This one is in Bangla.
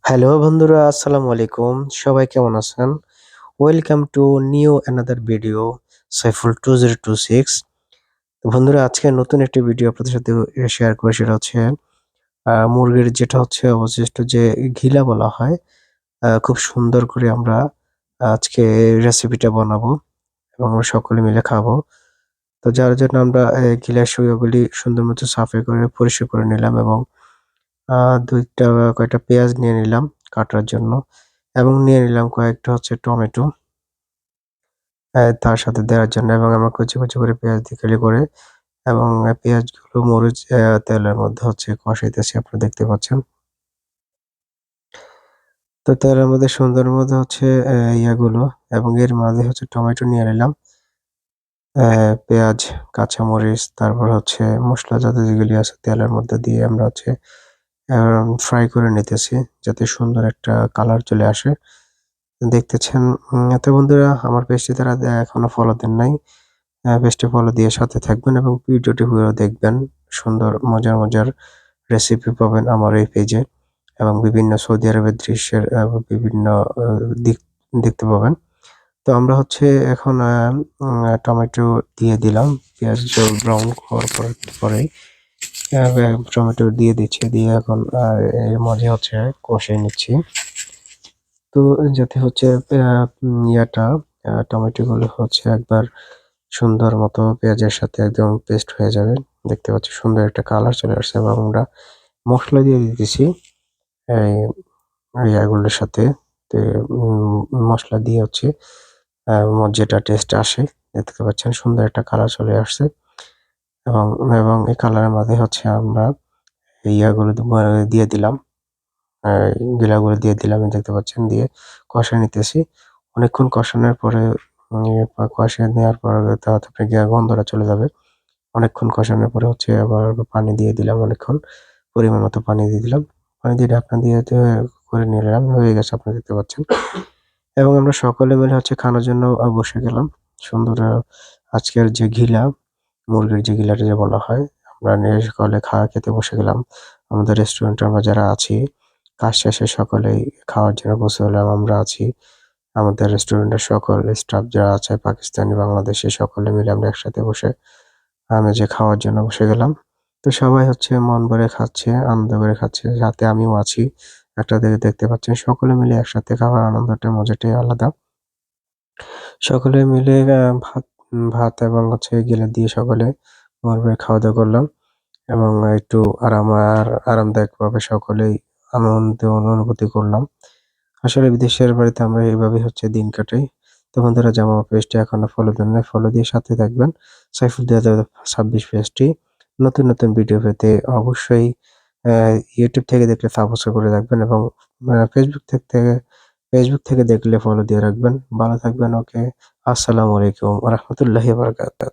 হ্যালো বন্ধুরা, আসসালামু আলাইকুম। সবাই কেমন আছেন? Welcome to new another video Saiful 2026। তো বন্ধুরা, আজকে নতুন একটি ভিডিও আপনাদের সাথে শেয়ার করি। সেটা হচ্ছে মুরগির যেটা হচ্ছে অবশিষ্ট যে ঘিলা বলা হয়, খুব সুন্দর করে আমরা আজকে রেসিপিটা বানাবো এবং আমরা সকলে মিলে খাবো। তো যার জন্য আমরা ঘিলার সরিষাগুলি সুন্দর মতো সাফাই করে পরিষ্কার করে নিলাম এবং ২ টা কয়েকটা পেঁয়াজ নিয়ে নিলাম কাটার জন্য এবং নিয়ে নিলাম কয়েকটা হচ্ছে টমেটো তার সাথে দেওয়ার জন্য এবং আমরা কুচি, কুচি করে পেঁয়াজ দিয়ে কুচি করে এবং পেঁয়াজগুলো মরিচ তেলের মধ্যে হচ্ছে কষাইতেছি আপনারা দেখতে পাচ্ছেন। তো তেলের মধ্যে সুন্দর মতো হচ্ছে ইয়াগুলো এবং এর মাঝে হচ্ছে টমেটো নিয়ে নিলাম। পেঁয়াজ, কাঁচামরিচ তারপর হচ্ছে মসলা জাতীয় যেগুলি আছে তেলের মধ্যে দিয়ে আমরা হচ্ছে ফ্রাই করে নিতেছি যাতে সুন্দর একটা কালার চলে আসে। দেখতেছেন তো বন্ধুরা, আমার পেজটি যারা এখনো ফলো দেন নাই, পেজটি ফলো দিয়ে সাথে থাকবেন এবং ভিডিওটি পুরো দেখবেন। সুন্দর মজার, মজার রেসিপি পাবেন আমার এই পেজে এবং বিভিন্ন সৌদি আরবের দৃশ্যের বিভিন্ন আ দিক দেখতে পাবেন। তো আমরা হচ্ছে এখন টমেটো দিয়ে দিলাম। পেঁয়াজ ব্রাউন হওয়ার পরেই টমেটো দিয়ে দিচ্ছি। দিয়ে এখন এর মাঝে হচ্ছে কষিয়ে নিচ্ছি। তো যাতে হচ্ছে আ ইয়াটা টমেটো গুলো হচ্ছে একবার সুন্দর মতো পেঁয়াজের সাথে একদম পেস্ট হয়ে যাবে। দেখতে পাচ্ছি সুন্দর একটা কালার চলে আসছে এবং আমরা মসলা দিয়ে দিতেছি এই ইয়াগুলোর সাথে। তে মসলা দিয়ে হচ্ছে যেটা টেস্ট আসে দেখতে পাচ্ছেন সুন্দর একটা কালার চলে আসছে এবং এই কালারের মাঝে হচ্ছে আমরা ইয়াগুলো দিয়ে দিলাম। আ গিলাগুলো দিয়ে দিলাম দেখতে পাচ্ছেন। দিয়ে কষায় নিতেছি। অনেকক্ষণ কষানোর পরে কষিয়ে নেওয়ার পর তারপরে গন্ধটা চলে যাবে। অনেকক্ষণ কষানোর পরে হচ্ছে আবার পানি দিয়ে দিলাম অনেকক্ষণ। পরিমাণ মতো পানি দিয়ে দিলাম। পানি দিয়ে ঢাকনা দিয়ে করে নিলাম। হয়ে গেছে আপনারা দেখতে পাচ্ছেন। এবং আমরা সকলে মিলে হচ্ছে খানোর জন্য বসে গেলাম। সুন্দর আজকের যে ঘিলা, মুরগির যে গিলাটা যে বলা হয়, আমরা নিয়ে সকলে খেতে বসে গেলাম। আমাদের রেস্টুরেন্টে আমরা যারা আছি, কাজ শেষে সকলেই খাওয়ার জন্য বসে হলাম। আমরা আছি। আমাদের রেস্টুরেন্টের সকল স্টাফ যারা আছে পাকিস্তানি, বাংলাদেশি সকলে মিলে আমরা একসাথে বসে যে খাওয়ার জন্য বসে গেলাম। তো সবাই হচ্ছে মন ভরে খাচ্ছে, আনন্দ করে খাচ্ছে। সাথে আমিও আছি। একটা দিকে দেখতে পাচ্ছেন সকলে মিলে একসাথে খাওয়ার আনন্দটা মজাটাই আলাদা। সকলে মিলে ভাত এবং হচ্ছে গিলা দিয়ে সকলে মন ভরে খাওয়া-দাওয়া করলাম এবং একটু আরামদায়কভাবে সকলেই আনন্দ অনুভূতি করলাম। আসলে বিদেশের বাড়িতে আমরা এভাবেই হচ্ছে দিন কাটাই। তো বন্ধুরা, যারা আমার পেজটি এখনো ফলো দেন নাই, ফলো দিয়ে সাথে থাকবেন। সাইফুল ২০২৬ পেজটি নতুন, নতুন ভিডিও পেতে অবশ্যই অ্যা YouTube থেকে দেখলে সাবস্ক্রাইব করে রাখবেন এবং ফেসবুক থেকে দেখলে ফলো দিয়ে রাখবেন। ভালো থাকবেন। ওকে। আসসালামু আলাইকুম ওয়া রাহমাতুল্লাহি ওয়া বারাকাতুহু।